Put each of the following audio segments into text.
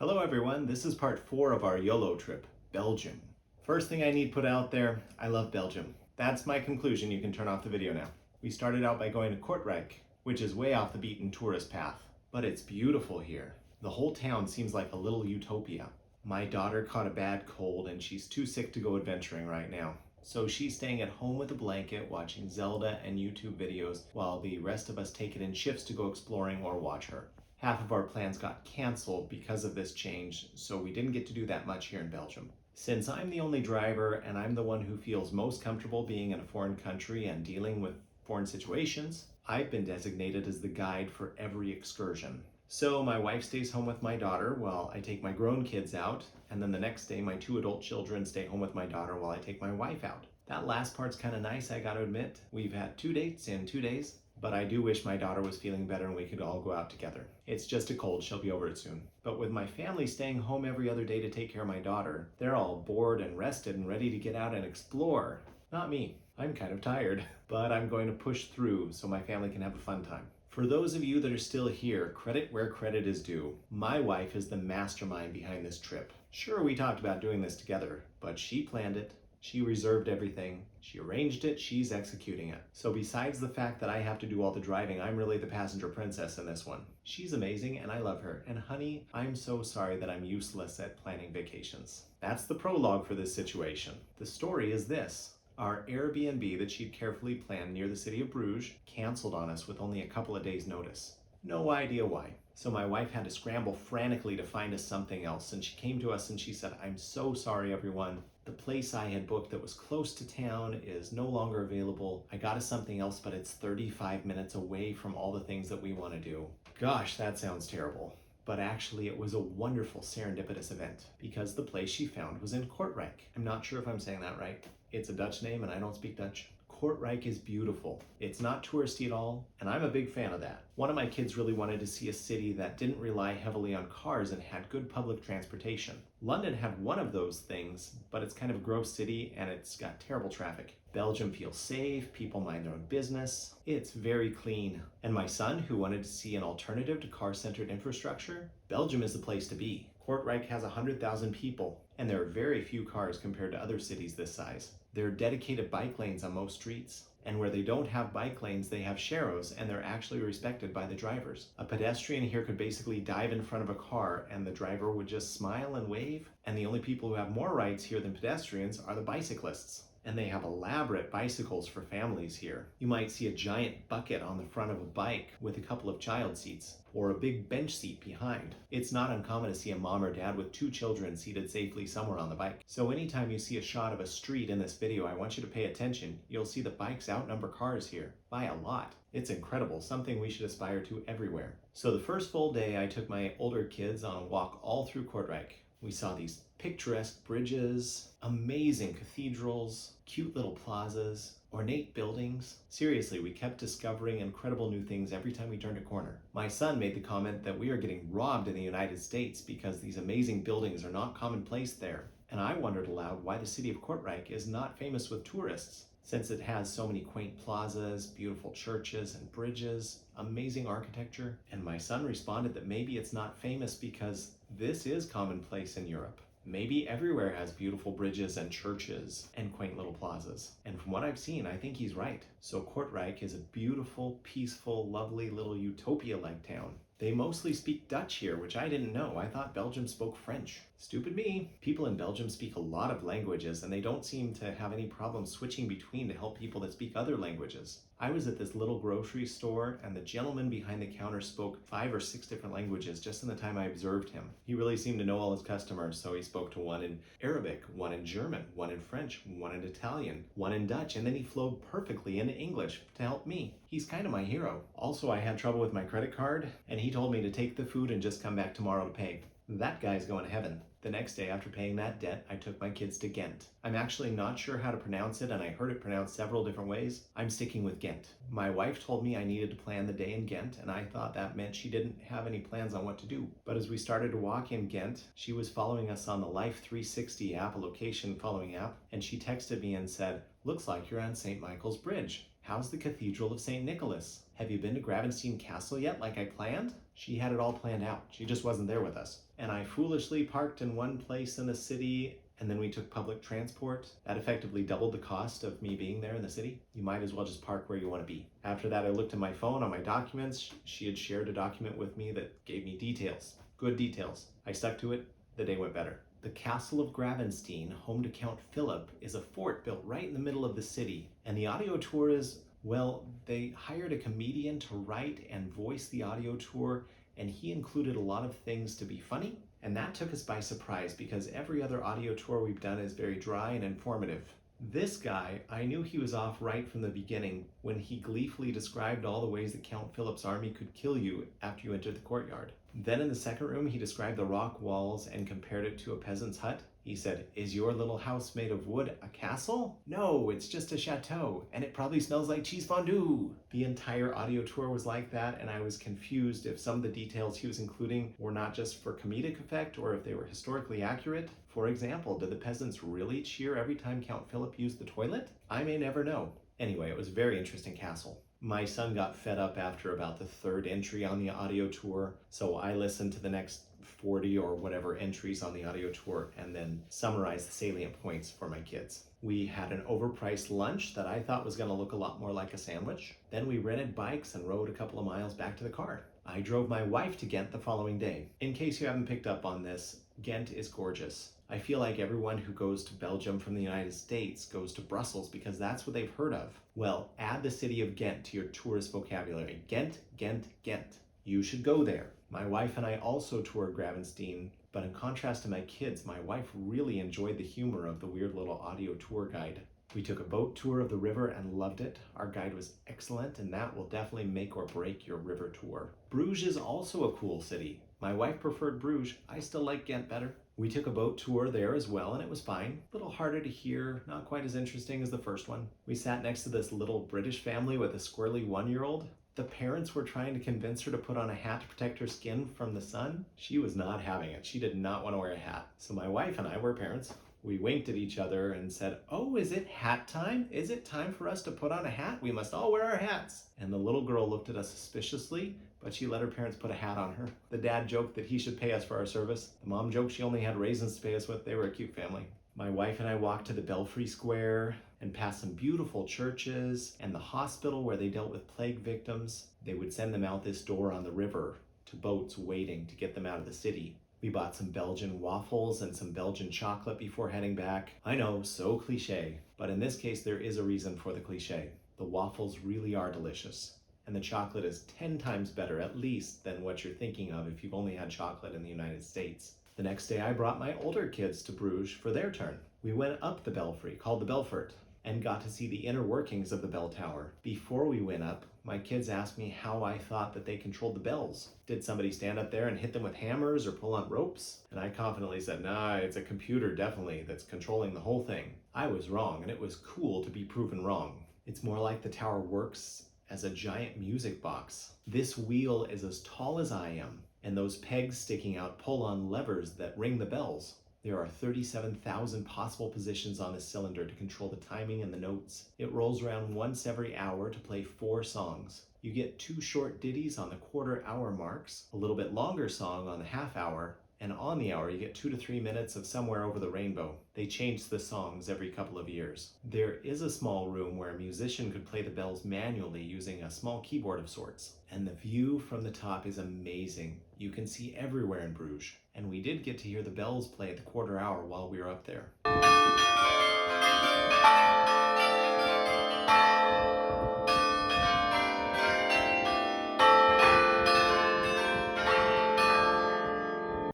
Hello everyone, this is part 4 of our YOLO trip, Belgium. First thing I need put out there, I love Belgium. That's my conclusion, you can turn off the video now. We started out by going to Kortrijk, which is way off the beaten tourist path. But it's beautiful here. The whole town seems like a little utopia. My daughter caught a bad cold and she's too sick to go adventuring right now. So she's staying at home with a blanket, watching Zelda and YouTube videos, while the rest of us take it in shifts to go exploring or watch her. Half of our plans got canceled because of this change, so we didn't get to do that much here in Belgium. Since I'm the only driver and I'm the one who feels most comfortable being in a foreign country and dealing with foreign situations, I've been designated as the guide for every excursion. So my wife stays home with my daughter while I take my grown kids out, and then the next day my 2 adult children stay home with my daughter while I take my wife out. That last part's kind of nice, I gotta admit. We've had 2 dates in 2 days. But I do wish my daughter was feeling better and we could all go out together. It's just a cold, she'll be over it soon. But with my family staying home every other day to take care of my daughter, they're all bored and rested and ready to get out and explore. Not me. I'm kind of tired, but I'm going to push through so my family can have a fun time. For those of you that are still here, credit where credit is due. My wife is the mastermind behind this trip. Sure, we talked about doing this together, but she planned it. She reserved everything, she arranged it, she's executing it. So besides the fact that I have to do all the driving, I'm really the passenger princess in this one. She's amazing and I love her. And honey, I'm so sorry that I'm useless at planning vacations. That's the prologue for this situation. The story is this. Our Airbnb that she'd carefully planned near the city of Bruges canceled on us with only a couple of days' notice. No idea why. So my wife had to scramble frantically to find us something else, and she came to us and she said, "I'm so sorry everyone. The place I had booked that was close to town is no longer available. I got us something else, but it's 35 minutes away from all the things that we want to do." Gosh, that sounds terrible. But actually it was a wonderful serendipitous event because the place she found was in Kortrijk. I'm not sure if I'm saying that right. It's a Dutch name and I don't speak Dutch. Kortrijk is beautiful. It's not touristy at all, and I'm a big fan of that. One of my kids really wanted to see a city that didn't rely heavily on cars and had good public transportation. London had one of those things, but it's kind of a gross city and it's got terrible traffic. Belgium feels safe, people mind their own business. It's very clean. And my son, who wanted to see an alternative to car-centered infrastructure, Belgium is the place to be. Kortrijk has 100,000 people, and there are very few cars compared to other cities this size. There are dedicated bike lanes on most streets, and where they don't have bike lanes, they have sharrows, and they're actually respected by the drivers. A pedestrian here could basically dive in front of a car, and the driver would just smile and wave, and the only people who have more rights here than pedestrians are the bicyclists. And they have elaborate bicycles for families here. You might see a giant bucket on the front of a bike with a couple of child seats, or a big bench seat behind. It's not uncommon to see a mom or dad with 2 children seated safely somewhere on the bike. So anytime you see a shot of a street in this video, I want you to pay attention. You'll see that bikes outnumber cars here by a lot. It's incredible, something we should aspire to everywhere. So the first full day, I took my older kids on a walk all through Kortrijk. We saw these picturesque bridges, amazing cathedrals, cute little plazas, ornate buildings. Seriously, we kept discovering incredible new things every time we turned a corner. My son made the comment that we are getting robbed in the United States because these amazing buildings are not commonplace there. And I wondered aloud why the city of Kortrijk is not famous with tourists, since it has so many quaint plazas, beautiful churches and bridges, amazing architecture. And my son responded that maybe it's not famous because this is commonplace in Europe. Maybe everywhere has beautiful bridges and churches and quaint little plazas. And from what I've seen, I think he's right. So Kortrijk is a beautiful, peaceful, lovely little utopia-like town. They mostly speak Dutch here, which I didn't know. I thought Belgium spoke French. Stupid me. People in Belgium speak a lot of languages, and they don't seem to have any problem switching between to help people that speak other languages. I was at this little grocery store, and the gentleman behind the counter spoke 5 or 6 different languages just in the time I observed him. He really seemed to know all his customers, so he spoke to one in Arabic, one in German, one in French, one in Italian, one in Dutch, and then he flowed perfectly into English to help me. He's kind of my hero. Also, I had trouble with my credit card, and he told me to take the food and just come back tomorrow to pay. That guy's going to heaven. The next day after paying that debt, I took my kids to Ghent. I'm actually not sure how to pronounce it, and I heard it pronounced several different ways. I'm sticking with Ghent. My wife told me I needed to plan the day in Ghent, and I thought that meant she didn't have any plans on what to do. But as we started to walk in Ghent, she was following us on the Life 360 app, a location following app, and she texted me and said, "Looks like you're on St. Michael's Bridge. How's the Cathedral of St. Nicholas? Have you been to Gravensteen Castle yet like I planned?" She had it all planned out. She just wasn't there with us. and I foolishly parked in one place in the city, and then we took public transport. That effectively doubled the cost of me being there in the city. You might as well just park where you want to be. After that, I looked at my phone on my documents. She had shared a document with me that gave me details, good details. I stuck to it. The day went better. The castle of Gravensteen, home to Count Philip, is a fort built right in the middle of the city. And the audio tour is, well, they hired a comedian to write and voice the audio tour, and he included a lot of things to be funny. And that took us by surprise because every other audio tour we've done is very dry and informative. This guy, I knew he was off right from the beginning when he gleefully described all the ways that Count Philip's army could kill you after you entered the courtyard. Then in the second room, he described the rock walls and compared it to a peasant's hut. He said, "Is your little house made of wood a castle? No, it's just a chateau, and it probably smells like cheese fondue." The entire audio tour was like that, and I was confused if some of the details he was including were not just for comedic effect or if they were historically accurate. For example, did the peasants really cheer every time Count Philip used the toilet? I may never know. Anyway, it was a very interesting castle. My son got fed up after about the third entry on the audio tour, so I listened to the next 40 or whatever entries on the audio tour and then summarized the salient points for my kids. We had an overpriced lunch that I thought was going to look a lot more like a sandwich. Then we rented bikes and rode a couple of miles back to the car. I drove my wife to Ghent the following day. In case you haven't picked up on this, Ghent is gorgeous. I feel like everyone who goes to Belgium from the United States goes to Brussels because that's what they've heard of. Well, add the city of Ghent to your tourist vocabulary. Ghent, Ghent, Ghent. You should go there. My wife and I also toured Gravensteen, but in contrast to my kids, my wife really enjoyed the humor of the weird little audio tour guide. We took a boat tour of the river and loved it. Our guide was excellent, and that will definitely make or break your river tour. Bruges is also a cool city. My wife preferred Bruges. I still like Ghent better. We took a boat tour there as well, and it was fine. A little harder to hear, not quite as interesting as the first one. We sat next to this little British family with a squirrely 1-year-old. The parents were trying to convince her to put on a hat to protect her skin from the sun. She was not having it. She did not want to wear a hat. So my wife and I were parents. We winked at each other and said, "Oh, is it hat time? Is it time for us to put on a hat? We must all wear our hats." And the little girl looked at us suspiciously, but she let her parents put a hat on her. The dad joked that he should pay us for our service. The mom joked she only had raisins to pay us with. They were a cute family. My wife and I walked to the Belfry Square and passed some beautiful churches and the hospital where they dealt with plague victims. They would send them out this door on the river to boats waiting to get them out of the city. We bought some Belgian waffles and some Belgian chocolate before heading back. I know, so cliche, but in this case there is a reason for the cliche. The waffles really are delicious, and the chocolate is 10 times better at least than what you're thinking of if you've only had chocolate in the United States. The next day I brought my older kids to Bruges for their turn. We went up the Belfry, called the Belfort, and got to see the inner workings of the bell tower. Before we went up, my kids asked me how I thought that they controlled the bells. Did somebody stand up there and hit them with hammers or pull on ropes? And I confidently said, nah, it's a computer definitely that's controlling the whole thing. I was wrong, and it was cool to be proven wrong. It's more like the tower works as a giant music box. This wheel is as tall as I am, and those pegs sticking out pull on levers that ring the bells. There are 37,000 possible positions on this cylinder to control the timing and the notes. It rolls around once every hour to play 4 songs. You get 2 short ditties on the quarter-hour marks, a little bit longer song on the half-hour, and on the hour you get 2 to 3 minutes of Somewhere Over the Rainbow. They change the songs every couple of years. There is a small room where a musician could play the bells manually using a small keyboard of sorts. And the view from the top is amazing. You can see everywhere in Bruges. And we did get to hear the bells play at the quarter hour while we were up there.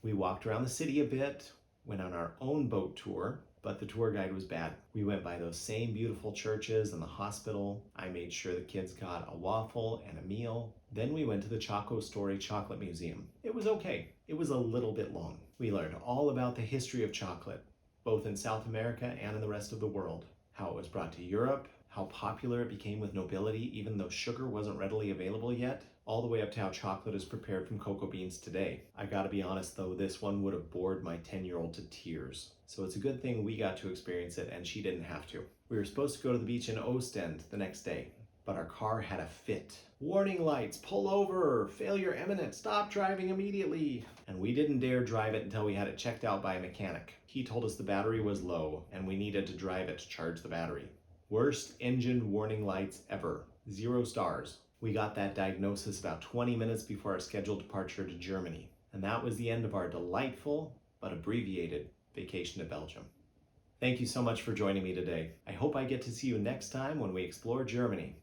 We walked around the city a bit, went on our own boat tour, but the tour guide was bad. We went by those same beautiful churches and the hospital. I made sure the kids got a waffle and a meal. Then we went to the ChocoStory Chocolate Museum. It was okay. It was a little bit long. We learned all about the history of chocolate, both in South America and in the rest of the world. How it was brought to Europe, how popular it became with nobility even though sugar wasn't readily available yet, all the way up to how chocolate is prepared from cocoa beans today. I gotta be honest though, this one would have bored my 10-year-old to tears. So it's a good thing we got to experience it and she didn't have to. We were supposed to go to the beach in Ostend the next day. but our car had a fit. Warning lights, pull over, failure imminent, stop driving immediately. And we didn't dare drive it until we had it checked out by a mechanic. He told us the battery was low and we needed to drive it to charge the battery. Worst engine warning lights ever. 0 stars. We got that diagnosis about 20 minutes before our scheduled departure to Germany. And that was the end of our delightful but abbreviated vacation to Belgium. Thank you so much for joining me today. I hope I get to see you next time when we explore Germany.